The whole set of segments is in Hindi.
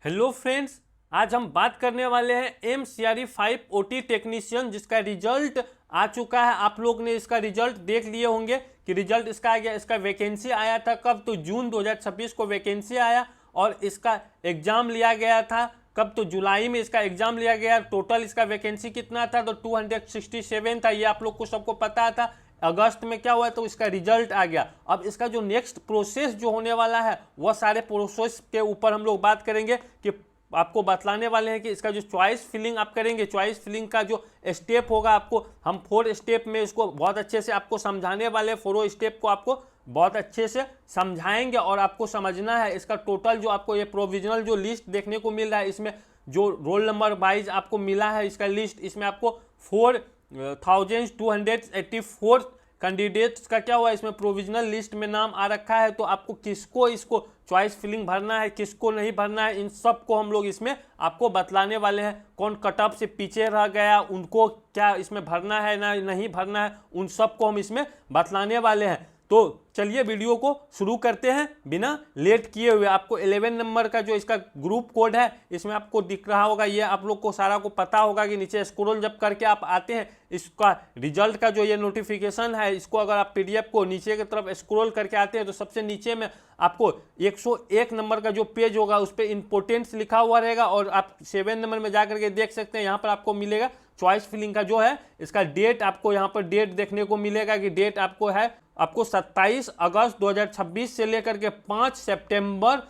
हेलो फ्रेंड्स, आज हम बात करने वाले हैं MCRE 5 OT टेक्नीशियन जिसका रिजल्ट आ चुका है। आप लोग ने इसका रिजल्ट देख लिए होंगे कि रिजल्ट इसका आ गया। इसका वैकेंसी आया था कब? तो जून 2026 को वैकेंसी आया और इसका एग्जाम लिया गया था कब? तो जुलाई में इसका एग्जाम लिया गया। टोटल इसका वैकेंसी कितना था? तो 267 था। ये आप लोग को सबको पता था। अगस्त में क्या हुआ? तो इसका रिजल्ट आ गया। अब इसका जो नेक्स्ट प्रोसेस जो होने वाला है वह सारे प्रोसेस के ऊपर हम लोग बात करेंगे कि आपको बतलाने वाले हैं कि इसका जो चॉइस फिलिंग आप करेंगे, चॉइस फिलिंग का जो स्टेप होगा आपको हम 4 स्टेप में इसको बहुत अच्छे से आपको समझाने वाले। 4 स्टेप को आपको बहुत अच्छे से समझाएंगे और आपको समझना है इसका टोटल जो आपको ये प्रोविजनल जो लिस्ट देखने को मिल रहा है, इसमें जो रोल नंबर वाइज आपको मिला है इसका लिस्ट, इसमें आपको 4284 कैंडिडेट्स का क्या हुआ, इसमें प्रोविजनल लिस्ट में नाम आ रखा है। तो आपको किसको इसको चॉइस फिलिंग भरना है, किसको नहीं भरना है, इन सब को हम लोग इसमें आपको बतलाने वाले हैं। कौन कट ऑफ से पीछे रह गया, उनको क्या इसमें भरना है ना नहीं भरना है, उन सब को हम इसमें बतलाने वाले हैं। तो चलिए वीडियो को शुरू करते हैं बिना लेट किए हुए। आपको 11 नंबर का जो इसका ग्रुप कोड है इसमें आपको दिख रहा होगा, ये आप लोग को सारा को पता होगा कि नीचे स्क्रॉल जब करके आप आते हैं इसका रिजल्ट का जो ये नोटिफिकेशन है, इसको अगर आप PDF को नीचे की तरफ स्क्रॉल करके आते हैं तो सबसे नीचे में आपको 101 नंबर का जो पेज होगा उस पर इंपोर्टेंस लिखा हुआ रहेगा और आप 7 नंबर में जाकर के देख सकते हैं। यहाँ पर आपको मिलेगा चॉइस फिलिंग का जो है इसका डेट, आपको यहाँ पर डेट देखने को मिलेगा कि डेट आपको है आपको 27 अगस्त 2026 से लेकर के 5 सितंबर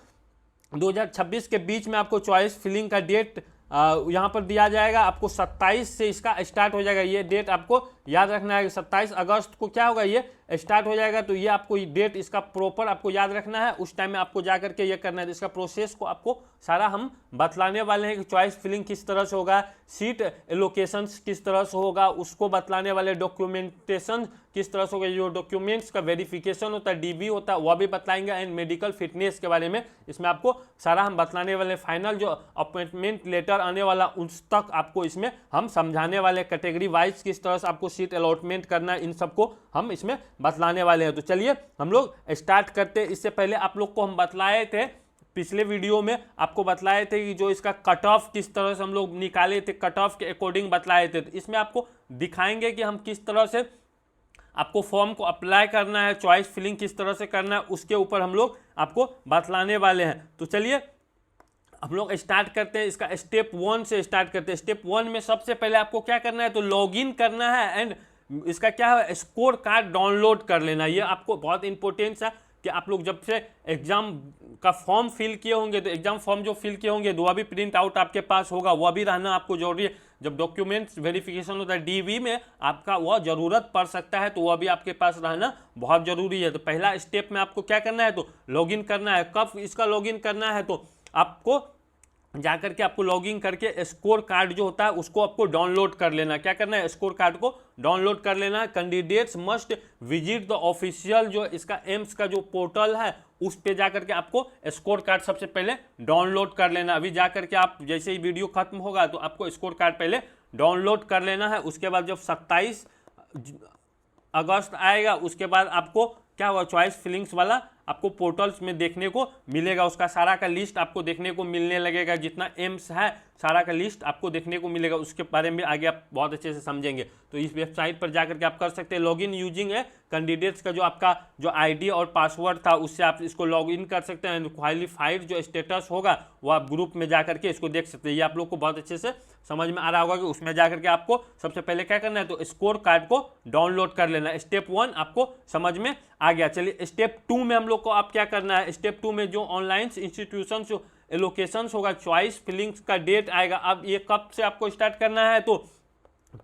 2026 के बीच में आपको चॉइस फिलिंग का डेट यहाँ पर दिया जाएगा। आपको 27 से इसका स्टार्ट हो जाएगा। ये डेट आपको याद रखना है कि 27 अगस्त को क्या होगा, ये स्टार्ट हो जाएगा। तो ये आपको डेट इसका प्रॉपर आपको याद रखना है। उस टाइम में आपको जा करके ये करना है। तो इसका प्रोसेस को आपको सारा हम बतलाने वाले हैं कि चॉइस फिलिंग किस तरह से होगा, सीट एलोकेशन किस तरह से होगा, उसको बतलाने वाले डॉक्यूमेंटेशन किस तरह से होगा, जो डॉक्यूमेंट्स का वेरिफिकेशन होता है DV होता है वह भी बतलाएंगे, एंड मेडिकल फिटनेस के बारे में इसमें आपको सारा हम बतलाने वाले। फाइनल जो अपॉइंटमेंट लेटर आने वाला उस तक आपको इसमें हम समझाने वाले। कैटेगरी वाइज किस तरह से आपको सीट अलॉटमेंट करना है, इन सबको हम इसमें बतलाने वाले हैं। तो चलिए हम लोग स्टार्ट करते हैं। इससे पहले आप लोग को हम बतलाए थे, पिछले वीडियो में आपको बतलाए थे कि जो इसका कट ऑफ किस तरह से हम लोग निकाले थे, कट ऑफ के अकॉर्डिंग बतलाए थे। तो इसमें आपको दिखाएंगे कि हम किस तरह से आपको फॉर्म को अप्लाई करना है, चॉइस फिलिंग किस तरह से करना है, उसके ऊपर हम लोग आपको बतलाने वाले हैं। तो चलिए हम लोग स्टार्ट करते हैं। इसका स्टेप 1 से स्टार्ट करते हैं। स्टेप 1 में सबसे पहले आपको क्या करना है, तो लॉगिन करना है एंड इसका क्या है, स्कोर कार्ड डाउनलोड कर लेना। ये आपको बहुत इंपॉर्टेंट है कि आप लोग जब से एग्जाम का फॉर्म फिल किए होंगे तो एग्जाम फॉर्म जो फिल किए होंगे वह भी प्रिंट आउट आपके पास होगा, वह भी रहना आपको जरूरी है। जब डॉक्यूमेंट्स वेरिफिकेशन होता है DV में आपका वह जरूरत पड़ सकता है, तो वह भी आपके पास रहना बहुत जरूरी है। तो पहला स्टेप में आपको क्या करना है, तो लॉगिन करना है। कब इसका लॉगिन करना है, तो आपको जाकर के आपको लॉगिन करके स्कोर कार्ड जो होता है उसको आपको डाउनलोड कर लेना। क्या करना है, स्कोर कार्ड को डाउनलोड कर लेना। Candidates must visit the official जो इसका एम्स का जो पोर्टल है उस पे जाकर के आपको स्कोर कार्ड सबसे पहले डाउनलोड कर लेना। अभी जाकर के आप जैसे ही वीडियो खत्म होगा तो आपको स्कोर कार्ड पहले डाउनलोड कर लेना है। उसके बाद जब 27 अगस्त आएगा उसके बाद आपको क्या होगा, चॉइस फिलिंग्स वाला आपको पोर्टल्स में देखने को मिलेगा। उसका सारा का लिस्ट आपको देखने को मिलने लगेगा, जितना एम्स है सारा का लिस्ट आपको देखने को मिलेगा। उसके बारे में आगे आप बहुत अच्छे से समझेंगे। तो इस वेबसाइट पर जाकर के आप कर सकते हैं लॉगिन यूजिंग है कैंडिडेट्स का जो आपका जो ID और पासवर्ड था उससे आप इसको लॉगिन कर सकते हैं। क्वालिफाइड जो स्टेटस होगा वो आप ग्रुप में जाकर के इसको देख सकते हैं। ये आप लोग को बहुत अच्छे से समझ में आ रहा होगा कि उसमें जाकर के आपको सबसे पहले क्या करना है, तो स्कोर कार्ड को डाउनलोड कर लेना। स्टेप 1 आपको समझ में आ गया। चलिए स्टेप 2 में हम लोग को आप क्या करना है। स्टेप 2 में जो ऑनलाइन इंस्टीट्यूशन जो एलोकेशंस होगा, चॉइस फिलिंग्स का डेट आएगा। अब ये कब से आपको स्टार्ट करना है, तो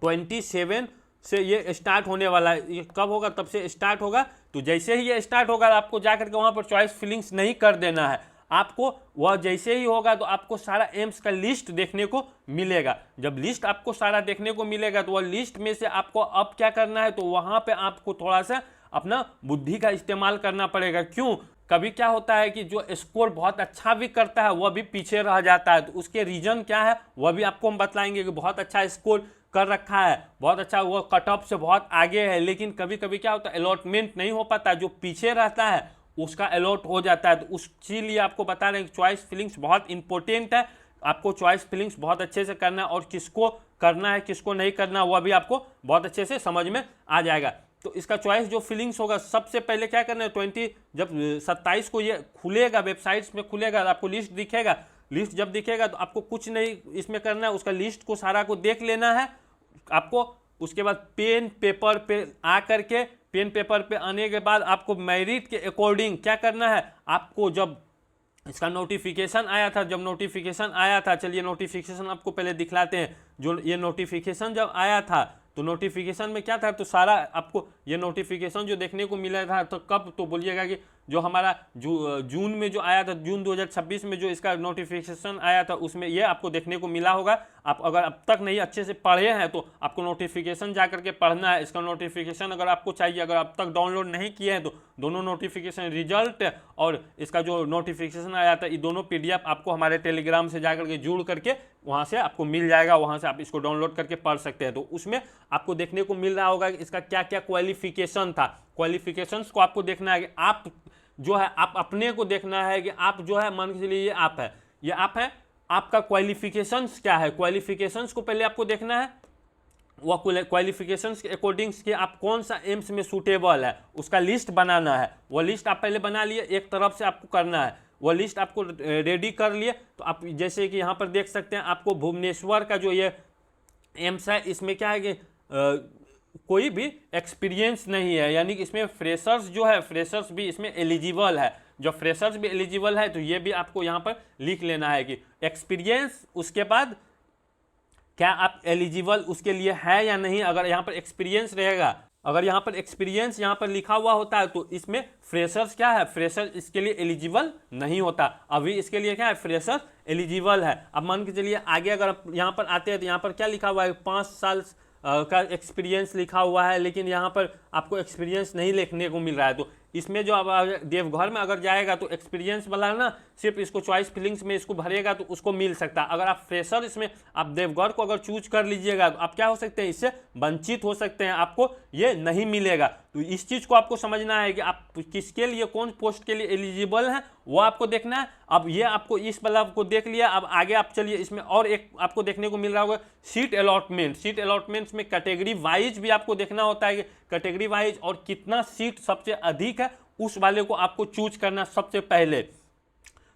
27 से ये स्टार्ट होने वाला है। ये कब होगा, तब से स्टार्ट होगा। तो जैसे ही ये स्टार्ट होगा आपको जाकर के वहाँ पर चॉइस फिलिंग्स नहीं कर देना है। आपको वह जैसे ही होगा तो आपको सारा एम्स का लिस्ट देखने को मिलेगा। जब लिस्ट आपको सारा देखने को मिलेगा तो वह लिस्ट में से आपको अब क्या करना है, तो वहाँ पे आपको थोड़ा सा अपना बुद्धि का इस्तेमाल करना पड़ेगा। क्यों, कभी क्या होता है कि जो स्कोर बहुत अच्छा भी करता है वह भी पीछे रह जाता है। तो उसके रीजन क्या है वह भी आपको हम बतलाएंगे कि बहुत अच्छा स्कोर कर रखा है, बहुत अच्छा, वो कट ऑफ से बहुत आगे है, लेकिन कभी कभी क्या होता है अलॉटमेंट नहीं हो पाता। जो पीछे रहता है उसका अलॉट हो जाता है। तो उसके लिए आपको बता रहे हैं कि चॉइस फिलिंग्स बहुत इंपॉर्टेंट है, आपको चॉइस फिलिंग्स बहुत अच्छे से करना है, और किसको करना है किसको नहीं करना वह भी आपको बहुत अच्छे से समझ में आ जाएगा। तो इसका चॉइस जो फिलिंग्स होगा, सबसे पहले क्या करना है, 20 जब 27 को ये खुलेगा, वेबसाइट्स में खुलेगा, आपको लिस्ट दिखेगा। लिस्ट जब दिखेगा तो आपको कुछ नहीं इसमें करना है, उसका लिस्ट को सारा को देख लेना है आपको। उसके बाद पेन पेपर पे आ करके, पेन पेपर पे आने के बाद आपको मेरिट के अकॉर्डिंग क्या करना है, आपको जब इसका नोटिफिकेशन आया था, जब नोटिफिकेशन आया था, चलिए नोटिफिकेशन आपको पहले दिखलाते हैं। जो ये नोटिफिकेशन जब आया था तो नोटिफिकेशन में क्या था, तो सारा आपको ये नोटिफिकेशन जो देखने को मिला था, तो कब, तो बोलिएगा कि जो हमारा जून में जो आया था, जून 2026 में जो इसका नोटिफिकेशन आया था, उसमें ये आपको देखने को मिला होगा। आप अगर अब तक नहीं अच्छे से पढ़े हैं तो आपको नोटिफिकेशन जा करके पढ़ना है। इसका नोटिफिकेशन अगर आपको चाहिए, अगर अब तक डाउनलोड नहीं किए हैं तो दोनों नोटिफिकेशन, रिजल्ट और इसका जो नोटिफिकेशन आया था, ये दोनों PDF आपको हमारे टेलीग्राम से जा करके जुड़ करके वहाँ से आपको मिल जाएगा, वहाँ से आप इसको डाउनलोड करके पढ़ सकते हैं। तो उसमें आपको देखने को मिल रहा होगा कि इसका क्या क्या क्वालिफिकेशन था। क्वालिफिकेशंस को आपको देखना है कि आप जो है, आप अपने को देखना है कि आप जो है, मान के चलिए ये आप है, ये आप है, आपका क्वालिफिकेशंस क्या है। क्वालिफिकेशंस को पहले आपको देखना है, वह क्वालिफिकेशंस के अकॉर्डिंग कि आप कौन सा एम्स में सूटेबल है, उसका लिस्ट बनाना है। वह लिस्ट आप पहले बना लिए, एक तरफ से आपको करना है, वह लिस्ट आपको रेडी कर लिए। तो आप जैसे कि यहाँ पर देख सकते हैं, आपको भुवनेश्वर का जो ये एम्स है, इसमें क्या है कि कोई भी एक्सपीरियंस नहीं है, यानी कि इसमें फ्रेशर्स जो है, फ्रेशर्स भी इसमें एलिजिबल है। जो फ्रेशर्स भी एलिजिबल है, तो ये भी आपको यहाँ पर लिख लेना है कि एक्सपीरियंस, उसके बाद क्या आप एलिजिबल उसके लिए है या नहीं। अगर यहाँ पर एक्सपीरियंस रहेगा, अगर यहाँ पर एक्सपीरियंस यहाँ पर लिखा हुआ होता है, तो इसमें फ्रेशर्स क्या है, फ्रेशर इसके लिए एलिजिबल नहीं होता। अभी इसके लिए क्या है, फ्रेशर एलिजिबल है। अब मान के चलिए आगे अगर आप यहाँ पर आते हैं तो यहाँ पर क्या लिखा हुआ है, 5 साल का एक्सपीरियंस लिखा हुआ है, लेकिन यहाँ पर आपको एक्सपीरियंस नहीं लिखने को मिल रहा है। तो इसमें जो अब देवघर में अगर जाएगा तो एक्सपीरियंस वाला ना, सिर्फ इसको चॉइस फिलिंग्स में इसको भरेगा तो उसको मिल सकता है। अगर आप फ्रेशर इसमें आप देवघर को अगर चूज कर लीजिएगा तो आप क्या हो सकते हैं, इससे वंचित हो सकते हैं, आपको ये नहीं मिलेगा। तो इस चीज़ को आपको समझना है कि आप किसके लिए, कौन पोस्ट के लिए एलिजिबल है, वो आपको देखना है। अब ये आपको इस वाला को देख लिया, अब आगे आप चलिए, इसमें और एक आपको देखने को मिल रहा होगा सीट अलॉटमेंट। सीट अलॉटमेंट्स में कैटेगरी वाइज भी आपको देखना होता है कि कैटेगरी वाइज और कितना सीट सबसे अधिक है, उस वाले को आपको चूज करना सबसे पहले।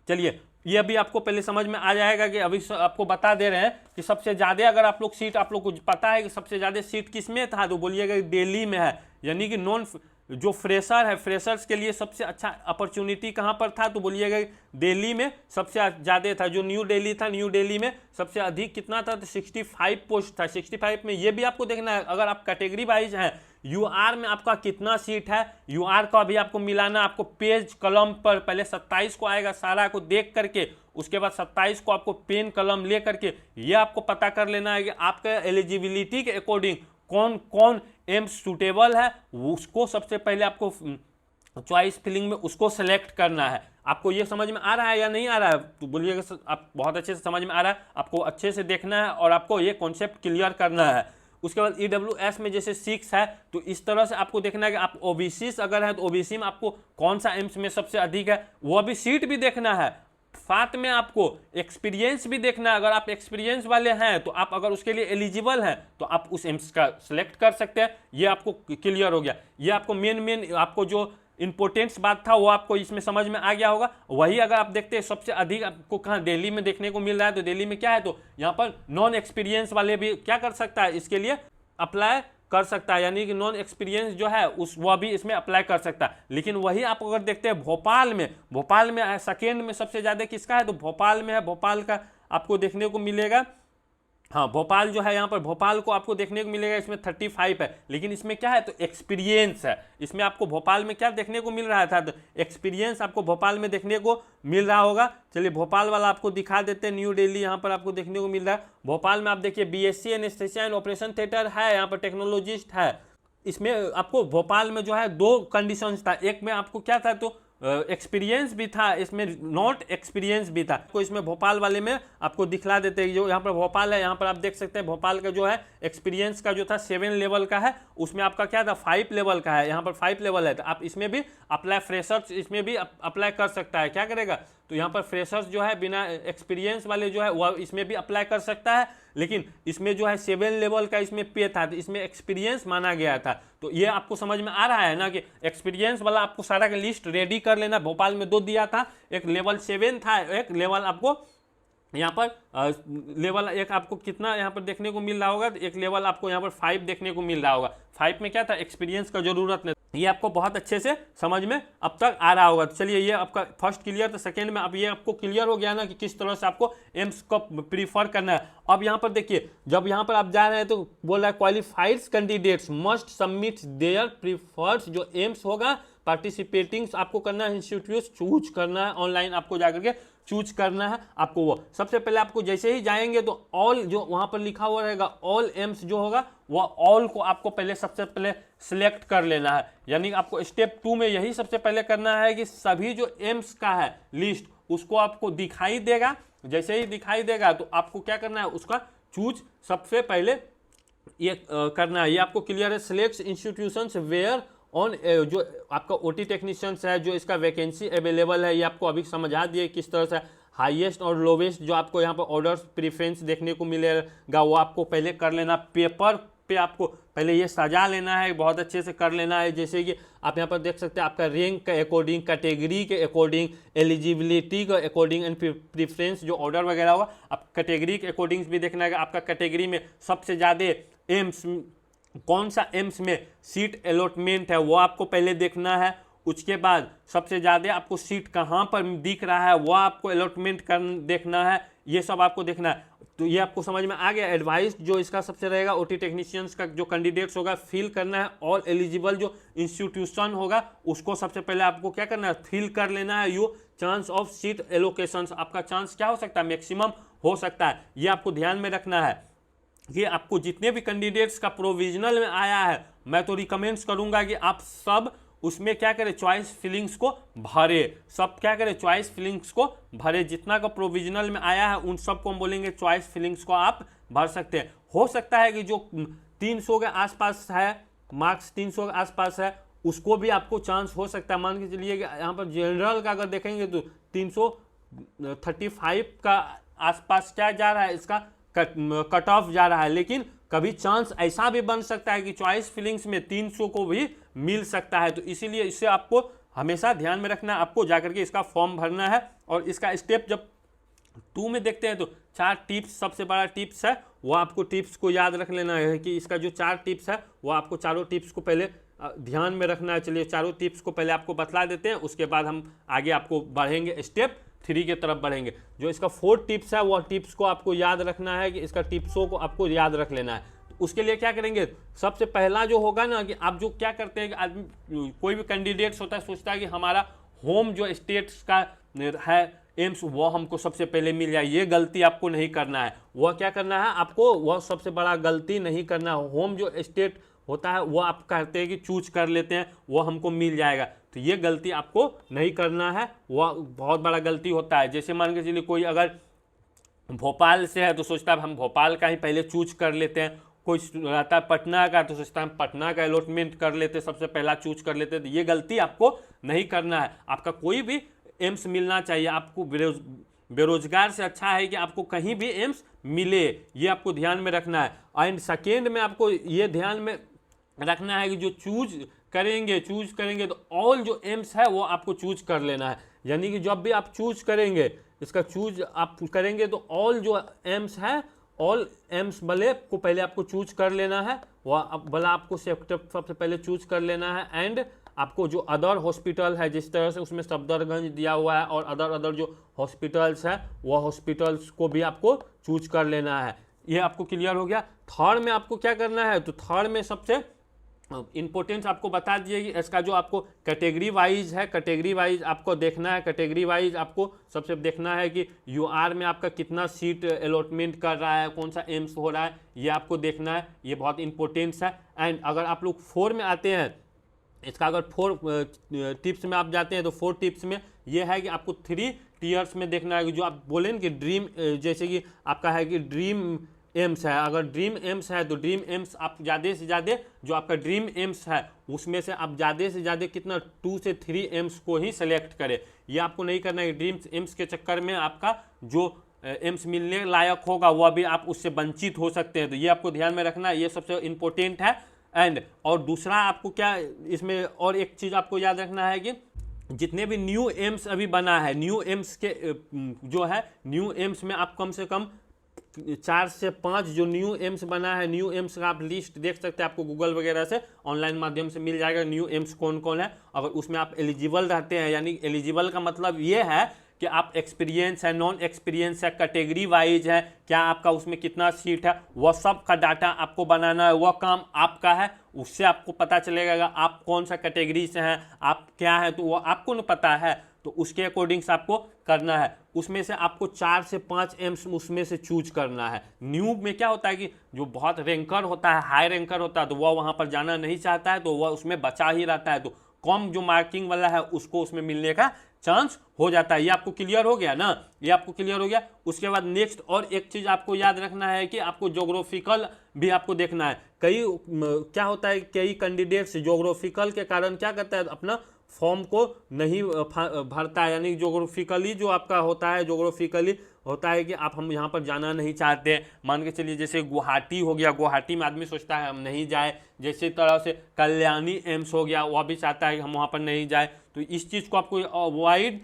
चलिए ये भी आपको पहले समझ में आ जाएगा कि अभी आपको बता दे रहे हैं कि सबसे ज़्यादा अगर आप लोग सीट, आप लोग को पता है कि सबसे ज़्यादा सीट किस में था, तो बोलिएगा दिल्ली में है। यानी कि नॉन जो फ्रेशर है, फ्रेशर्स के लिए सबसे अच्छा अपॉर्चुनिटी कहाँ पर था, तो बोलिएगा दिल्ली में सबसे ज़्यादा था। जो न्यू दिल्ली था, न्यू दिल्ली में सबसे अधिक कितना था, तो 65 पोस्ट था। 65 में ये भी आपको देखना है, अगर आप कैटेगरी वाइज हैं, यूआर में आपका कितना सीट है, यूआर का भी आपको मिलाना। आपको पेज कलम पर पहले 27 को आएगा, सारा को देख करके, उसके बाद 27 को आपको पेन कलम ले करके ये आपको पता कर लेना है कि आपके एलिजिबिलिटी के अकॉर्डिंग कौन कौन एम्स सूटेबल है, उसको सबसे पहले आपको चॉइस फिलिंग में उसको सेलेक्ट करना है। आपको ये समझ में आ रहा है या नहीं आ रहा है, तो बोलिएगा आप बहुत अच्छे से समझ में आ रहा है। आपको अच्छे से देखना है और आपको ये कॉन्सेप्ट क्लियर करना है। उसके बाद EWS में जैसे 6 है, तो इस तरह से आपको देखना है कि आप OBC अगर है तो OBC में आपको कौन सा एम्स में सबसे अधिक है, वो भी सीट भी देखना है। साथ में आपको एक्सपीरियंस भी देखना है। अगर आप एक्सपीरियंस वाले हैं तो आप अगर उसके लिए एलिजिबल हैं तो आप उस एम्स का सिलेक्ट कर सकते हैं। ये आपको क्लियर हो गया। ये आपको मेन आपको जो इंपॉर्टेंस बात था वो आपको इसमें समझ में आ गया होगा। वही अगर आप देखते हैं सबसे अधिक आपको कहाँ दिल्ली में देखने को मिल रहा है, तो दिल्ली में क्या है, तो यहाँ पर नॉन एक्सपीरियंस वाले भी क्या कर सकता है, इसके लिए अप्लाई कर सकता है। यानी कि नॉन एक्सपीरियंस जो है वह भी इसमें अप्लाई कर सकता है। लेकिन वही आप अगर देखते हैं भोपाल में सेकेंड में सबसे ज़्यादा किसका है, तो भोपाल में है। भोपाल का आपको देखने को मिलेगा, हाँ भोपाल जो है यहाँ पर भोपाल को आपको देखने को मिलेगा, इसमें 35 है। लेकिन इसमें क्या है, तो एक्सपीरियंस है। इसमें आपको भोपाल में क्या देखने को मिल रहा था, तो एक्सपीरियंस आपको भोपाल में देखने को मिल रहा होगा। चलिए भोपाल वाला आपको दिखा देते हैं। न्यू दिल्ली यहाँ पर आपको देखने को मिल रहा है। भोपाल में आप देखिए BSc anaesthesia and operation theatre है, यहाँ पर टेक्नोलॉजिस्ट है। इसमें आपको भोपाल में जो है 2 कंडीशंस था। एक में आपको क्या था, तो एक्सपीरियंस भी था, इसमें नॉट एक्सपीरियंस भी था। तो इसमें भोपाल वाले में आपको दिखला देते हैं, जो यहाँ पर भोपाल है, यहाँ पर आप देख सकते हैं भोपाल का जो है एक्सपीरियंस का जो था 7 लेवल का है, उसमें आपका क्या था 5 लेवल का है, यहाँ पर 5 लेवल है। तो आप इसमें भी अप्लाई, फ्रेशर्स इसमें भी अप्लाई कर सकता है। क्या करेगा, तो यहाँ पर फ्रेशर्स जो है बिना एक्सपीरियंस वाले जो है वह इसमें भी अप्लाई कर सकता है, लेकिन इसमें जो है 7 लेवल का इसमें पे था, तो इसमें एक्सपीरियंस माना गया था। तो ये आपको समझ में आ रहा है ना कि एक्सपीरियंस वाला आपको सारा का लिस्ट रेडी कर लेना। भोपाल में 2 दिया था, एक लेवल 7 था, एक लेवल आपको यहाँ पर लेवल एक आपको कितना यहाँ पर देखने को मिल रहा होगा, तो एक लेवल आपको यहाँ पर 5 देखने को मिल रहा होगा। 5 में क्या था, एक्सपीरियंस का जरूरत नहीं। ये आपको बहुत अच्छे से समझ में अब तक आ रहा होगा। तो चलिए ये आपका फर्स्ट क्लियर, तो सेकंड में अब ये आपको क्लियर हो गया ना कि किस तरह से आपको एम्स को प्रीफर करना है। अब यहाँ पर देखिए, जब यहाँ पर आप जा रहे हैं तो बोल रहा है qualified candidates must submit there preferred, जो एम्स होगा पार्टिसिपेटिंग आपको करना है, इंस्टीट्यूट चूज करना है, ऑनलाइन आपको जाकर के चूज करना है आपको। वो सबसे पहले आपको जैसे ही जाएंगे तो ऑल जो वहां पर लिखा हुआ रहेगा ऑल एम्स जो होगा वह ऑल को आपको पहले सबसे पहले सिलेक्ट कर लेना है। यानी आपको स्टेप 2 में यही सबसे पहले करना है कि सभी जो एम्स का है लिस्ट उसको आपको दिखाई देगा, जैसे ही दिखाई देगा तो आपको क्या करना है, उसका चूज सबसे पहले ये करना है। ये आपको क्लियर है। सिलेक्ट इंस्टीट्यूशंस वेयर ऑन, जो आपका ओटी टेक्नीशियंस है जो इसका वैकेंसी अवेलेबल है, ये आपको अभी समझा दिए किस तरह से हाईएस्ट और लोवेस्ट जो आपको यहाँ पर ऑर्डर्स प्रीफरेंस देखने को मिलेगा वो आपको पहले कर लेना। पेपर पे आपको पहले ये सजा लेना है, बहुत अच्छे से कर लेना है। जैसे कि आप यहाँ पर देख सकते हैं आपका रैंक के अकॉर्डिंग, कैटेगरी के अकॉर्डिंग, एलिजिबिलिटी के अकॉर्डिंग एंड प्रीफरेंस जो ऑर्डर वगैरह होगा आप कैटेगरी के अकॉर्डिंग भी देखना है। आपका कैटेगरी में सबसे ज़्यादा एम्स कौन सा एम्स में सीट अलॉटमेंट है वो आपको पहले देखना है। उसके बाद सबसे ज़्यादा आपको सीट कहाँ पर दिख रहा है वो आपको अलॉटमेंट कर देखना है, ये सब आपको देखना है। तो ये आपको समझ में आ गया। एडवाइस जो इसका सबसे रहेगा ओटी टेक्नीशियंस का जो कैंडिडेट्स होगा फिल करना है। ऑल एलिजिबल जो इंस्टीट्यूशन होगा उसको सबसे पहले आपको क्या करना है, फिल कर लेना है। You chance of seat allocations, आपका चांस क्या हो सकता है, मैक्सिमम हो सकता है, ये आपको ध्यान में रखना है। ये आपको जितने भी कैंडिडेट्स का प्रोविजनल में आया है मैं तो रिकमेंड्स करूंगा कि आप सब उसमें क्या करें, चॉइस फिलिंग्स को भरे। सब क्या करें, चॉइस फिलिंग्स को भरे। जितना का प्रोविजनल में आया है उन सब को हम बोलेंगे चॉइस फिलिंग्स को आप भर सकते हैं। हो सकता है कि जो 300 के आसपास है, मार्क्स 300 के आसपास है, उसको भी आपको चांस हो सकता है। मान के चलिए कि यहाँ पर जनरल का अगर देखेंगे तो 335 का आसपास क्या जा रहा है, इसका कट ऑफ जा रहा है। लेकिन कभी चांस ऐसा भी बन सकता है कि चॉइस फिलिंग्स में 300 को भी मिल सकता है। तो इसीलिए इससे आपको हमेशा ध्यान में रखना है, आपको जाकर के इसका फॉर्म भरना है। और इसका स्टेप जब 2 में देखते हैं तो 4 टिप्स, सबसे बड़ा टिप्स है वो आपको टिप्स को याद रख लेना है कि इसका जो 4 टिप्स है वो आपको चारों टिप्स को पहले ध्यान में रखना है। चलिए चारों टिप्स को पहले आपको बतला देते हैं, उसके बाद हम आगे आपको बढ़ेंगे, स्टेप 3 के तरफ बढ़ेंगे। जो इसका 4 टिप्स है वह टिप्स को आपको याद रखना है कि इसका टिप्सों को आपको याद रख लेना है। तो उसके लिए क्या करेंगे, सबसे पहला जो होगा ना कि आप जो क्या करते हैं कि आदमी कोई भी कैंडिडेट्स होता है सोचता है कि हमारा होम जो स्टेट्स का है एम्स वो हमको सबसे पहले मिल जाए। ये गलती आपको नहीं करना है। वह क्या करना है आपको, वह सबसे बड़ा गलती नहीं करना है। होम जो स्टेट होता है वो आप कहते हैं कि चूज कर लेते हैं वो हमको मिल जाएगा, तो ये गलती आपको नहीं करना है, वह बहुत बड़ा गलती होता है। जैसे मान के चलिए कोई अगर भोपाल से है तो सोचता है हम भोपाल का ही पहले चूज कर लेते हैं। कोई रहता है पटना का तो सोचता है हम पटना का अलॉटमेंट कर लेते, सबसे पहला चूज कर लेते। तो ये गलती आपको नहीं करना है। आपका कोई भी एम्स मिलना चाहिए, आपको बेरोजगार से अच्छा है कि आपको कहीं भी एम्स मिले, ये आपको ध्यान में रखना है। एंड सेकेंड में आपको ये ध्यान में रखना है कि जो चूज करेंगे तो ऑल जो एम्स है वो आपको चूज कर लेना है। यानी कि जब भी आप चूज करेंगे, इसका चूज आप करेंगे तो ऑल जो एम्स है, ऑल एम्स भले को पहले आपको चूज कर लेना है, वह भला आपको सबसे पहले चूज कर लेना है। एंड आपको जो अदर हॉस्पिटल है, जिस तरह से उसमें सफदरगंज दिया हुआ है और अदर जो हॉस्पिटल्स है वह हॉस्पिटल्स को भी आपको चूज कर लेना है। ये आपको क्लियर हो गया। थर्ड में आपको क्या करना है, तो थर्ड में सबसे इंपॉर्टेंस आपको बता दिए कि इसका जो आपको कैटेगरी वाइज है, कैटेगरी वाइज आपको देखना है। कैटेगरी वाइज आपको सबसे देखना है कि यूआर में आपका कितना सीट अलॉटमेंट कर रहा है, कौन सा एम्स हो रहा है, ये आपको देखना है। ये बहुत इंपॉर्टेंस है। एंड अगर आप लोग 4 में आते हैं इसका अगर 4 टिप्स में आप जाते हैं तो 4 टिप्स में ये है कि आपको 3 टीयर्स में देखना है कि जो आप बोले ना कि ड्रीम, जैसे कि आपका है कि ड्रीम एम्स है, अगर ड्रीम एम्स है तो ड्रीम एम्स आप ज़्यादा से ज़्यादा जो आपका ड्रीम एम्स है उसमें से आप ज़्यादा से ज़्यादा कितना 2 से 3 एम्स को ही सेलेक्ट करें। ये आपको नहीं करना है ड्रीम एम्स के चक्कर में आपका जो एम्स मिलने लायक होगा वह भी आप उससे वंचित हो सकते हैं। तो ये आपको ध्यान में रखना है, ये सबसे इम्पोर्टेंट है। एंड और दूसरा आपको क्या इसमें और एक चीज़ आपको याद रखना है कि जितने भी न्यू एम्स अभी बना है, न्यू एम्स के जो है न्यू एम्स में आप कम से कम 4 से 5 जो न्यू एम्स बना है, न्यू एम्स का आप लिस्ट देख सकते हैं, आपको गूगल वगैरह से ऑनलाइन माध्यम से मिल जाएगा न्यू एम्स कौन कौन है। अगर उसमें आप एलिजिबल रहते हैं, यानी एलिजिबल का मतलब ये है कि आप एक्सपीरियंस है, नॉन एक्सपीरियंस है, कैटेगरी वाइज है, क्या आपका उसमें कितना सीट है, वह सब का डाटा आपको बनाना है, वह काम आपका है। उससे आपको पता चलेगा आप कौन सा कैटेगरी से हैं, आप क्या है, तो वह आपको न पता है, तो उसके अकॉर्डिंग से आपको करना है। उसमें से आपको 4 से 5 एम्स उसमें से चूज करना है। न्यू में क्या होता है कि जो बहुत रैंकर होता है, हाई रैंकर होता है, तो वह वहाँ पर जाना नहीं चाहता है, तो वह उसमें बचा ही रहता है, तो कम जो मार्किंग वाला है उसको उसमें मिलने का चांस हो जाता है। ये आपको क्लियर हो गया ना, ये आपको क्लियर हो गया। उसके बाद नेक्स्ट और एक चीज़ आपको याद रखना है कि आपको ज्योग्राफिकल भी आपको देखना है। कई क्या होता है, कई कैंडिडेट्स ज्योग्राफिकल के कारण क्या करता है, अपना फॉर्म को नहीं भरता है, यानी ज्योग्राफिकली जो आपका होता है, ज्योग्राफिकली होता है कि हम यहाँ पर जाना नहीं चाहते हैं। मान के चलिए जैसे गुवाहाटी हो गया, गुवाहाटी में आदमी सोचता है हम नहीं जाए, जैसे तरह से कल्याणी एम्स हो गया, वह भी चाहता है कि हम वहाँ पर नहीं जाए। तो इस चीज़ को आपको अवॉइड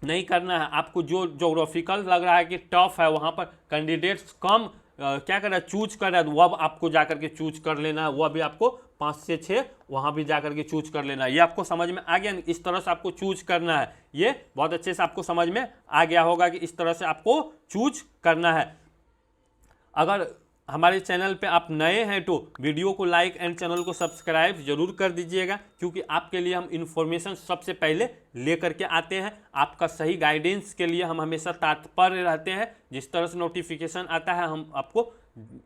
नहीं करना है। आपको जो ज्योग्राफिकल लग रहा है कि टफ है, वहाँ पर कैंडिडेट्स कम क्या कर रहा है, चूज कर रहा है, तो वह आपको जाकर के चूज कर लेना है। वह भी आपको 5 से 6 वहाँ भी जाकर के चूज कर लेना है। ये आपको समझ में आ गया, इस तरह से आपको चूज करना है। ये बहुत अच्छे से आपको समझ में आ गया होगा कि इस तरह से आपको चूज करना है। अगर हमारे चैनल पे आप नए हैं तो वीडियो को लाइक एंड चैनल को सब्सक्राइब जरूर कर दीजिएगा, क्योंकि आपके लिए हम इन्फॉर्मेशन सबसे पहले लेकर के आते हैं। आपका सही गाइडेंस के लिए हम हमेशा तत्पर रहते हैं। जिस तरह से नोटिफिकेशन आता है हम आपको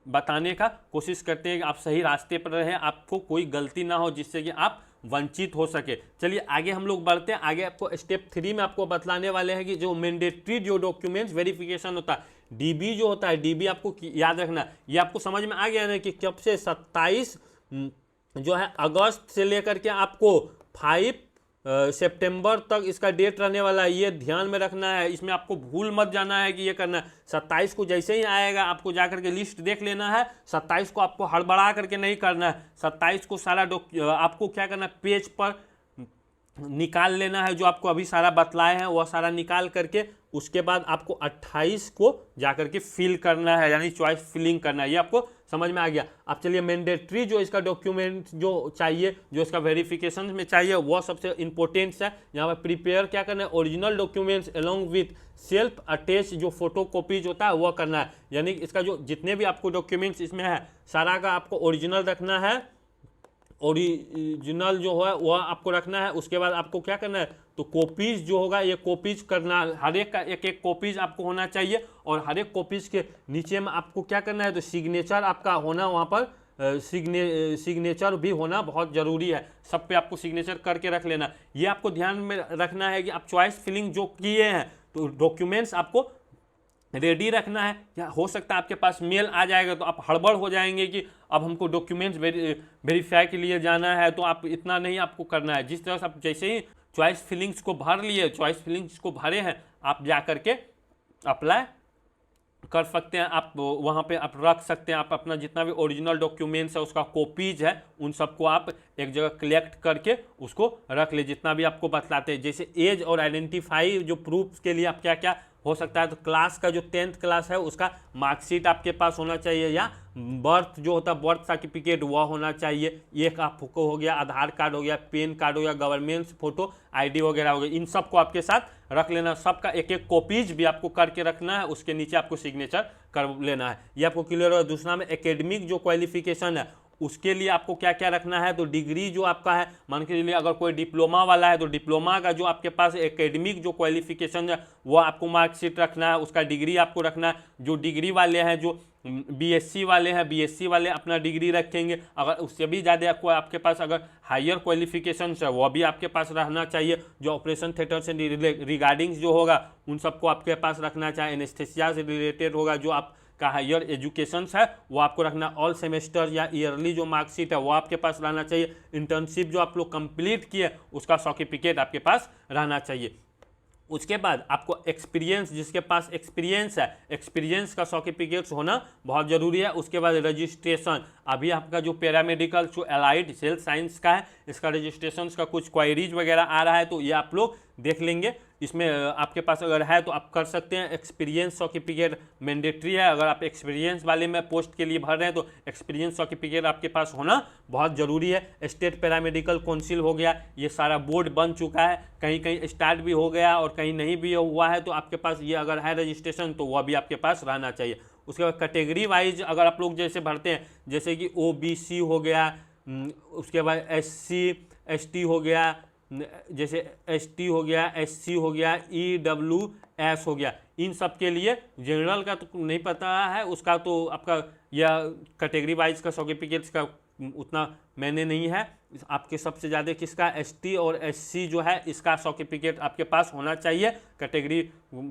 बताने का कोशिश करते हैं कि आप सही रास्ते पर रहें, आपको कोई गलती ना हो जिससे कि आप वंचित हो सके। चलिए आगे हम लोग बढ़ते हैं। आगे आपको स्टेप 3 में आपको बतलाने वाले हैं कि जो मैंडेटरी जो डॉक्यूमेंट्स वेरिफिकेशन होता है, डीबी जो होता है, डीबी आपको याद रखना। ये आपको समझ में आ गया ना कि कब से 27 जो है अगस्त से लेकर के आपको 5 सितंबर तक इसका डेट रहने वाला है। ये ध्यान में रखना है, इसमें आपको भूल मत जाना है कि ये करना है। 27 को जैसे ही आएगा आपको जाकर के लिस्ट देख लेना है। 27 को आपको हड़बड़ा करके नहीं करना है। 27 को सारा आपको क्या करना है, पेज पर निकाल लेना है, जो आपको अभी सारा बतलाए हैं वह सारा निकाल करके उसके बाद आपको 28 को जाकर के फिल करना है, यानी चॉइस फिलिंग करना है। ये आपको समझ में आ गया। अब चलिए मैंडेटरी जो इसका डॉक्यूमेंट जो चाहिए, जो इसका वेरिफिकेशन में चाहिए, वह सबसे इंपॉर्टेंट है। यहाँ पर प्रिपेयर क्या करना है, original documents along with self attach जो फोटो कॉपीज होता है वह करना है। यानी इसका जो जितने भी आपको डॉक्यूमेंट्स इसमें है सारा का आपको ओरिजिनल रखना है। ओरिजिनल जो है वह आपको रखना है। उसके बाद आपको क्या करना है, तो कॉपीज जो होगा ये कॉपीज करना, हर एक का एक एक कॉपीज आपको होना चाहिए। और हर एक कॉपीज के नीचे में आपको क्या करना है, तो सिग्नेचर आपका होना, वहाँ पर सिग्नेचर भी होना बहुत ज़रूरी है। सब पे आपको सिग्नेचर करके रख लेना। ये आपको ध्यान में रखना है कि आप चॉइस फिलिंग जो किए हैं तो डॉक्यूमेंट्स आपको रेडी रखना है। या हो सकता है आपके पास मेल आ जाएगा तो आप हड़बड़ हो जाएंगे कि अब हमको डॉक्यूमेंट्स वेरीफाई के लिए जाना है, तो आप इतना नहीं आपको करना है। जिस तरह से आप जैसे ही चॉइस फिलिंग्स को भर लिए, चॉइस फिलिंग्स को भरे हैं, आप जा करके अप्लाई कर सकते हैं। आप वहाँ पे आप रख सकते हैं, आप अपना जितना भी ओरिजिनल डॉक्यूमेंट्स है उसका कॉपीज है उन सबको आप एक जगह कलेक्ट करके उसको रख ले, जितना भी आपको बतलाते हैं। जैसे एज और आइडेंटिफाई जो प्रूफ के लिए आप क्या क्या हो सकता है, तो क्लास का जो 10th क्लास है उसका मार्कशीट आपके पास होना चाहिए, या बर्थ जो होता है बर्थ सर्टिफिकेट वह होना चाहिए। एक आपको हो गया आधार कार्ड हो गया, पैन कार्ड हो गया, गवर्नमेंट फोटो आईडी वगैरह हो गया, इन सबको आपके साथ रख लेना। सबका एक एक कॉपीज भी आपको करके रखना है, उसके नीचे आपको सिग्नेचर कर लेना है। ये आपको क्लियर होगा। दूसरा में एकेडमिक जो क्वालिफिकेशन है उसके लिए आपको क्या क्या रखना है, तो डिग्री जो आपका है, मान के चलिए अगर कोई डिप्लोमा वाला है तो डिप्लोमा का जो आपके पास एकेडमिक जो क्वालिफिकेशन है वो आपको मार्कशीट रखना है, उसका डिग्री आपको रखना है। जो डिग्री वाले हैं, जो बीएससी वाले हैं, बीएससी वाले अपना डिग्री रखेंगे। अगर उससे भी ज़्यादा आपको आपके पास अगर हायर क्वालिफिकेशन है वो भी आपके पास रहना चाहिए। जो ऑपरेशन थिएटर से रिगार्डिंग्स जो होगा उन सबको आपके पास रखना चाहिए। एनेस्थेसिया से रिलेटेड होगा जो आप का हायर एजुकेशन है वो आपको रखना। ऑल सेमेस्टर या ईयरली जो मार्कशीट है वो आपके पास रहना चाहिए। इंटर्नशिप जो आप लोग कंप्लीट किए उसका सर्टिफिकेट आपके पास रहना चाहिए। उसके बाद आपको एक्सपीरियंस, जिसके पास एक्सपीरियंस है, एक्सपीरियंस का सर्टिफिकेट्स होना बहुत ज़रूरी है। उसके बाद रजिस्ट्रेशन, अभी आपका जो पैरामेडिकल जो एलाइड हेल्थ साइंस का है इसका रजिस्ट्रेशन का कुछ क्वायरीज वगैरह आ रहा है तो ये आप लोग देख लेंगे। इसमें आपके पास अगर है तो आप कर सकते हैं। एक्सपीरियंस सर्टिफिकेट मैंडेटरी है, अगर आप एक्सपीरियंस वाले में पोस्ट के लिए भर रहे हैं तो एक्सपीरियंस सर्टिफिकेट आपके पास होना बहुत ज़रूरी है। स्टेट पैरामेडिकल काउंसिल हो गया, ये सारा बोर्ड बन चुका है, कहीं कहीं स्टार्ट भी हो गया और कहीं नहीं भी हुआ है, तो आपके पास ये अगर है रजिस्ट्रेशन तो वह भी आपके पास रहना चाहिए। उसके बाद कैटेगरी वाइज अगर आप लोग जैसे भरते हैं, जैसे कि OBC हो गया, उसके बाद SC ST हो गया, जैसे ST हो गया, SC हो गया, EWS हो गया, इन सब के लिए जनरल का तो नहीं पता है, उसका तो आपका या कैटेगरी वाइज का सर्टिफिकेट्स का उतना मैंने नहीं है। आपके सबसे ज़्यादा किसका ST और SC जो है इसका सर्टिफिकेट आपके पास होना चाहिए। कैटेगरी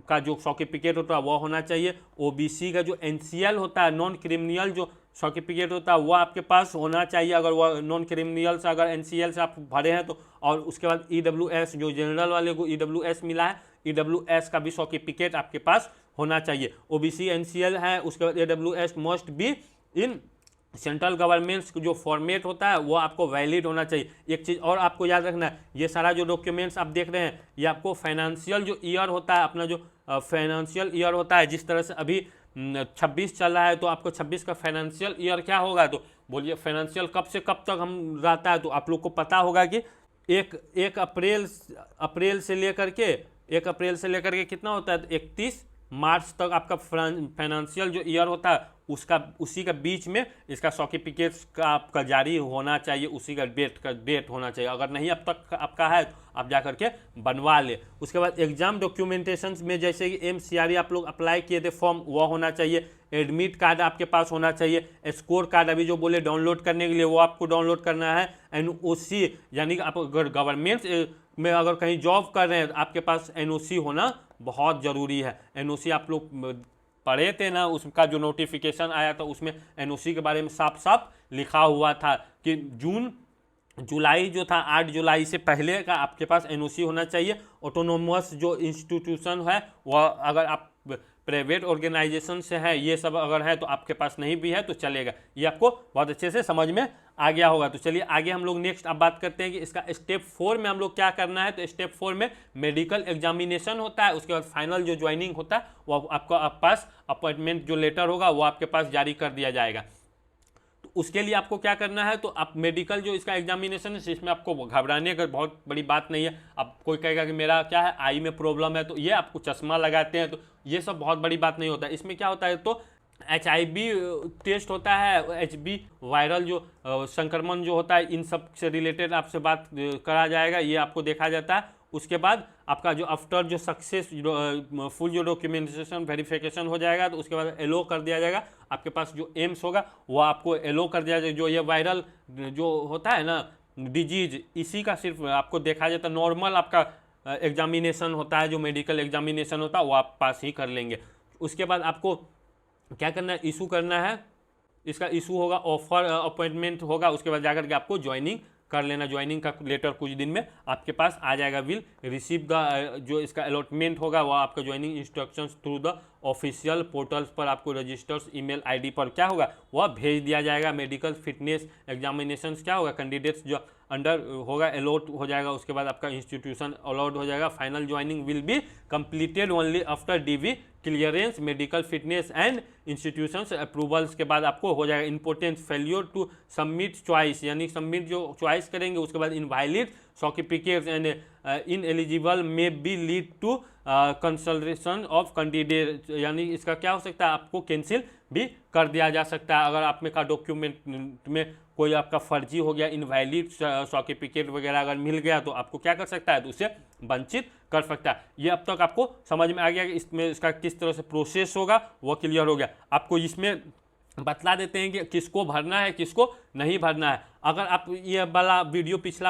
का जो सर्टिफिकेट होता है वो होना चाहिए। OBC का जो NCL होता है, नॉन क्रिमिनल जो सर्टिफिकेट होता है वो आपके पास होना चाहिए, अगर वह नॉन क्रिमिनल से अगर NCL से आप भरे हैं तो। और उसके बाद EWS, जो जनरल वाले को EWS मिला है, EWS का भी सर्टिफिकेट आपके पास होना चाहिए। OBC NCL है, उसके बाद EWS must be in central governments जो फॉर्मेट होता है वो आपको वैलिड होना चाहिए। एक चीज़ और आपको याद रखना है, ये सारा जो डॉक्यूमेंट्स आप देख रहे हैं ये आपको फाइनेंशियल जो ईयर होता है, अपना जो फाइनेंशियल ईयर होता है, जिस तरह से अभी 26 चल रहा है तो आपको 26 का फाइनेंशियल ईयर क्या होगा, तो बोलिए फाइनेंशियल कब से कब तक हम रहता है, तो आप लोग को पता होगा कि एक अप्रैल से लेकर के कितना होता है, 31 मार्च तक आपका फाइनेंशियल जो ईयर होता है उसका उसी का बीच में इसका सर्टिफिकेट्स का आपका जारी होना चाहिए, उसी का डेट होना चाहिए। अगर नहीं अब तक आपका है तो आप जा करके बनवा ले। उसके बाद एग्जाम डॉक्यूमेंटेशन में जैसे कि MCRE आप लोग अप्लाई किए थे फॉर्म, वह होना चाहिए। एडमिट कार्ड आपके पास होना चाहिए। स्कोर कार्ड अभी जो बोले डाउनलोड करने के लिए वो आपको डाउनलोड करना है। NOC यानी कि आप अगर गवर्नमेंट में अगर कहीं जॉब कर रहे हैं तो आपके पास NOC होना बहुत ज़रूरी है। NOC आप लोग पढ़े थे ना, उसका जो नोटिफिकेशन आया था उसमें NOC के बारे में साफ साफ लिखा हुआ था कि जुलाई जो था 8 जुलाई से पहले का आपके पास NOC होना चाहिए। ऑटोनोमस जो इंस्टीट्यूशन है वह अगर आप प्राइवेट ऑर्गेनाइजेशन से है, ये सब अगर है तो आपके पास नहीं भी है तो चलेगा। ये आपको बहुत अच्छे से समझ में आ गया होगा। तो चलिए आगे हम लोग नेक्स्ट अब बात करते हैं कि इसका स्टेप 4 में हम लोग क्या करना है। तो स्टेप 4 में मेडिकल एग्जामिनेशन होता है, उसके बाद फाइनल जो ज्वाइनिंग होता है वो आपको पास अपॉइंटमेंट जो लेटर होगा वो आपके पास जारी कर दिया जाएगा। तो उसके लिए आपको क्या करना है, तो आप मेडिकल जो इसका एग्जामिनेशन है इसमें आपको घबराने का बहुत बड़ी बात नहीं है। अब कोई कहेगा कि मेरा क्या है आई में प्रॉब्लम है, तो ये आपको चश्मा लगाते हैं तो ये सब बहुत बड़ी बात नहीं होता है। इसमें क्या होता है, तो HIV टेस्ट होता है, HB वायरल जो संक्रमण जो होता है इन सब से रिलेटेड आपसे बात करा जाएगा, ये आपको देखा जाता है। उसके बाद आपका जो आफ्टर जो सक्सेस फुल जो डॉक्यूमेंटेशन वेरिफिकेशन हो जाएगा तो उसके बाद एलो कर दिया जाएगा। आपके पास जो एम्स होगा वो आपको एलो कर दिया जाएगा। जो ये वायरल जो होता है ना डिजीज, इसी का सिर्फ आपको देखा जाता है। नॉर्मल आपका एग्जामिनेशन होता है, जो मेडिकल एग्जामिनेशन होता है वो आप पास ही कर लेंगे। उसके बाद आपको क्या करना है, इशू करना है, इसका इशू होगा, ऑफर अपॉइंटमेंट होगा, उसके बाद जाकर के आपको ज्वाइनिंग कर लेना। ज्वाइनिंग का लेटर कुछ दिन में आपके पास आ जाएगा। विल रिसीव द जो इसका अलॉटमेंट होगा वो आपका joining instructions through the official portals पर आपको रजिस्टर्स ईमेल ID पर क्या होगा वह भेज दिया जाएगा। मेडिकल फिटनेस एग्जामिनेशंस क्या होगा, कैंडिडेट्स जो अंडर होगा अलॉट हो जाएगा, उसके बाद आपका इंस्टीट्यूशन अलॉट हो जाएगा। Final joining will be completed only after DV clearance medical fitness and institutions approvals के बाद आपको हो जाएगा। Important failure to submit choice, यानी सबमिट जो चॉइस करेंगे उसके बाद invalid certificates and ineligible may be lead to consultation of candidate, यानी इसका क्या हो सकता है, आपको कैंसिल भी कर दिया जा सकता है। अगर आप में का डॉक्यूमेंट में कोई आपका फर्जी हो गया, इनवैलिड सर्टिफिकेट वगैरह अगर मिल गया तो आपको क्या कर सकता है, तो उससे वंचित कर सकता है। ये अब तक आपको समझ में आ गया कि इसमें इसका किस तरह से प्रोसेस होगा, वो क्लियर हो गया। आपको इसमें बतला देते हैं कि किसको भरना है, किसको नहीं भरना है। अगर आप ये वाला वीडियो पिछला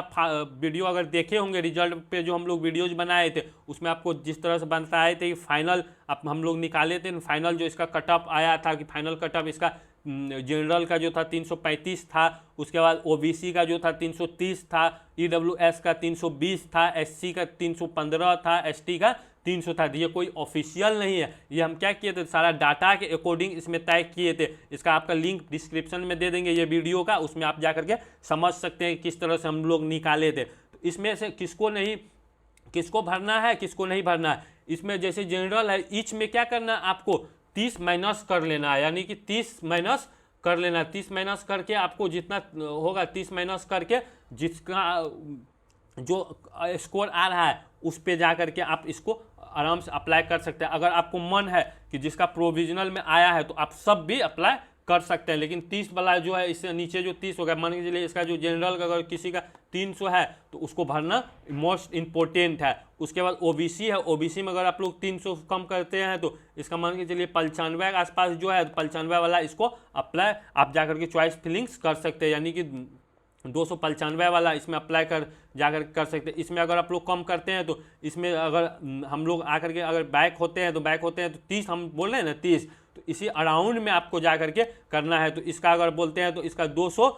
वीडियो अगर देखे होंगे, रिजल्ट पे जो हम लोग वीडियोज बनाए थे, उसमें आपको जिस तरह से बताए थे कि फाइनल हम लोग निकाले थे, फाइनल जो इसका कट ऑफ आया था कि फाइनल कट ऑफ इसका जनरल का जो था 335 था, उसके बाद ओबीसी का जो था 330 था, ईडब्ल्यूएस का 320 था, एससी का 315 था, एसटी का 300 था। ये कोई ऑफिशियल नहीं है, ये हम क्या किए थे, सारा डाटा के अकॉर्डिंग इसमें तय किए थे। इसका आपका लिंक डिस्क्रिप्शन में दे देंगे ये वीडियो का, उसमें आप जा करके समझ सकते हैं किस तरह से हम लोग निकाले थे। तो इसमें से किसको भरना है, किसको नहीं भरना है। इसमें जैसे जनरल है, ईच में क्या करना है, आपको 30 माइनस कर लेना है, यानी कि 30 माइनस कर लेना है। 30 माइनस करके आपको जितना होगा, 30 माइनस करके जिसका जो स्कोर आ रहा है उस पे जा करके आप इसको आराम से अप्लाई कर सकते हैं। अगर आपको मन है कि जिसका प्रोविजनल में आया है तो आप सब भी अप्लाई कर सकते हैं, लेकिन 30 वाला जो है, इससे नीचे जो 30 होगा, मान के चलिए इसका जो जनरल का अगर किसी का 300 है तो उसको भरना मोस्ट इम्पोर्टेंट है। उसके बाद ओबीसी है, ओबीसी में अगर आप लोग 300 कम करते हैं तो इसका मान के चलिए 95 के आसपास जो है, तो 95 वाला इसको अप्लाई आप जा करके चॉइस फिलिंग्स कर सकते हैं, यानी कि 295 वाला इसमें अप्लाई कर जाकर कर सकते हैं। इसमें अगर आप लोग कम करते हैं तो इसमें अगर हम लोग आकर के अगर बैक होते हैं तो 30 हम बोल रहे हैं ना, 30, तो इसी अराउंड में आपको जा करके करना है। तो इसका अगर बोलते हैं तो इसका 200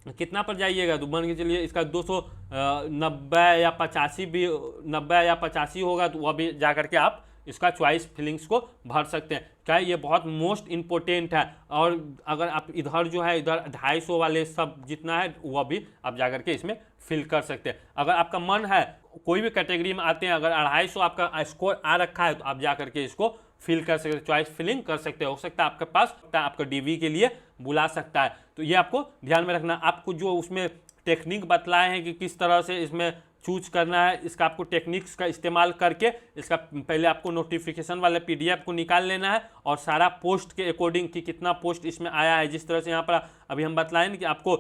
कितना पर जाइएगा, तो मान के चलिए इसका 290 या 85 भी, 90 या 85 होगा तो वह भी जा करके आप इसका चॉइस फिलिंग्स को भर सकते हैं। क्या ये बहुत मोस्ट इम्पोर्टेंट है। और अगर आप इधर जो है, इधर 250 वाले सब जितना है वह भी आप जाकर के इसमें फिल कर सकते हैं। अगर आपका मन है, कोई भी कैटेगरी में आते हैं, अगर 250 आपका स्कोर आ रखा है तो आप जा करके इसको फिल कर सकते हैं, चॉइस फिलिंग कर सकते हैं। हो सकता है आपके पास आपका डीवी के लिए बुला सकता है। तो ये आपको ध्यान में रखना। आपको जो उसमें टेक्निक बतलाए हैं कि किस तरह से इसमें चूज करना है, इसका आपको टेक्निक्स का इस्तेमाल करके इसका पहले आपको नोटिफिकेशन वाले पीडीएफ को निकाल लेना है और सारा पोस्ट के अकॉर्डिंग कि कितना पोस्ट इसमें आया है, जिस तरह से यहाँ पर अभी हम बतलाएं कि आपको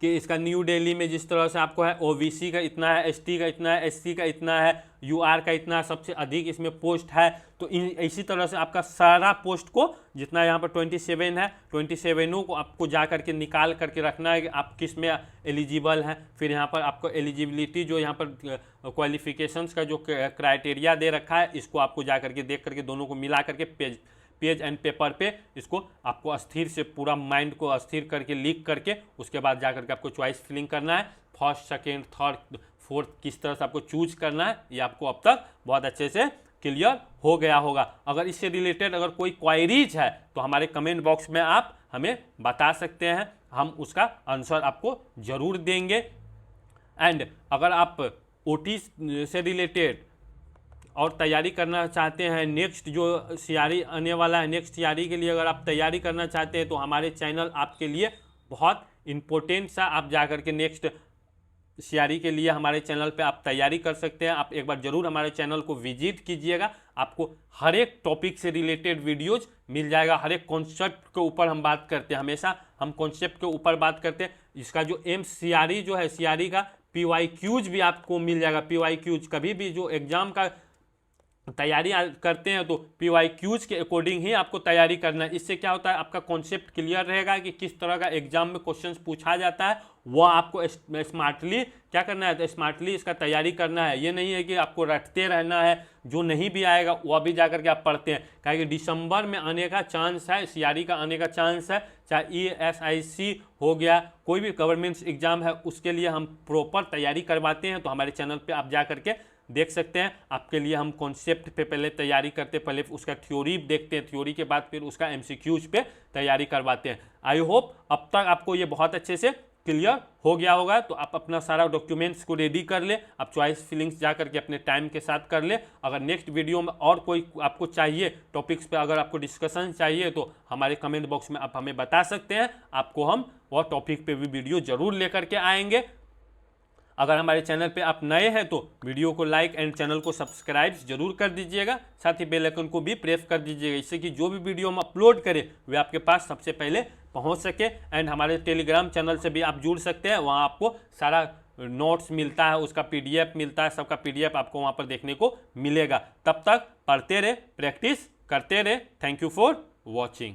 कि इसका न्यू दिल्ली में जिस तरह से आपको है ओबीसी का इतना है, एसटी का इतना है, एससी का इतना है, यूआर का इतना है, सबसे अधिक इसमें पोस्ट है। तो इसी तरह से आपका सारा पोस्ट को जितना यहाँ पर 27 है, 27 को आपको जा करके निकाल करके रखना है कि आप किस में एलिजिबल हैं। फिर यहाँ पर आपको एलिजिबिलिटी जो यहाँ पर क्वालिफिकेशंस का जो क्राइटेरिया दे रखा है, इसको आपको जा करके देख करके दोनों को मिला करके पेज एंड पेपर पे इसको आपको अस्थिर से पूरा माइंड को अस्थिर करके लिख करके उसके बाद जा करके आपको चॉइस फिलिंग करना है। फर्स्ट, सेकेंड, थर्ड, फोर्थ किस तरह से आपको चूज करना है, ये आपको अब तक बहुत अच्छे से क्लियर हो गया होगा। अगर इससे रिलेटेड अगर कोई क्वायरीज है तो हमारे कमेंट बॉक्स में आप हमें बता सकते हैं, हम उसका आंसर आपको जरूर देंगे। एंड अगर आप ओटी से रिलेटेड और तैयारी करना चाहते हैं, नेक्स्ट जो सीआरई आने वाला है, नेक्स्ट सीआरई के लिए अगर आप तैयारी करना चाहते हैं तो हमारे चैनल आपके लिए बहुत इम्पोर्टेंट सा, आप जाकर के नेक्स्ट सीआरई के लिए हमारे चैनल पे आप तैयारी कर सकते हैं। आप एक बार जरूर हमारे चैनल को विजिट कीजिएगा, आपको हर एक टॉपिक से रिलेटेड वीडियोज मिल जाएगा। हर एक कॉन्सेप्ट के ऊपर हम बात करते हैं, हमेशा हम कॉन्सेप्ट के ऊपर बात करते हैं। इसका जो सीआरई जो है, सीआरई का PYQs भी आपको मिल जाएगा। PYQs कभी भी जो एग्जाम का तैयारी करते हैं तो PYQs के अकॉर्डिंग ही आपको तैयारी करना है। इससे क्या होता है, आपका कॉन्सेप्ट क्लियर रहेगा कि किस तरह का एग्जाम में क्वेश्चंस पूछा जाता है, वो आपको स्मार्टली क्या करना है, तो स्मार्टली इसका तैयारी करना है। ये नहीं है कि आपको रटते रहना है, जो नहीं भी आएगा वह भी जाकर के आप पढ़ते हैं। क्या कि दिसंबर में आने का चांस है, सीआरई का आने का चांस है, चाहे ESIC हो गया, कोई भी गवर्नमेंट एग्जाम है, उसके लिए हम प्रॉपर तैयारी करवाते हैं। तो हमारे चैनल पर आप जा करके देख सकते हैं। आपके लिए हम कॉन्सेप्ट पे पहले तैयारी करते हैं, पहले उसका थ्योरी देखते हैं, थ्योरी के बाद फिर उसका MCQs पे तैयारी करवाते हैं। आई होप अब तक आपको ये बहुत अच्छे से क्लियर हो गया होगा। तो आप अपना सारा डॉक्यूमेंट्स को रेडी कर ले, आप चॉइस फिलिंग्स जा करके अपने टाइम के साथ कर ले। अगर नेक्स्ट वीडियो में और कोई आपको चाहिए टॉपिक्स पे, अगर आपको डिस्कशन चाहिए तो हमारे कमेंट बॉक्स में आप हमें बता सकते हैं, आपको हम वह टॉपिक पे भी वीडियो जरूर लेकर के आएंगे। अगर हमारे चैनल पे आप नए हैं तो वीडियो को लाइक एंड चैनल को सब्सक्राइब जरूर कर दीजिएगा, साथ ही बेल आइकन को भी प्रेस कर दीजिएगा, इससे कि जो भी वीडियो हम अपलोड करें वे आपके पास सबसे पहले पहुंच सके। एंड हमारे टेलीग्राम चैनल से भी आप जुड़ सकते हैं, वहां आपको सारा नोट्स मिलता है, उसका पीडीएफ मिलता है, सबका पीडीएफ आपको वहां पर देखने को मिलेगा। तब तक पढ़ते रहे, प्रैक्टिस करते रहे। Thank you for watching.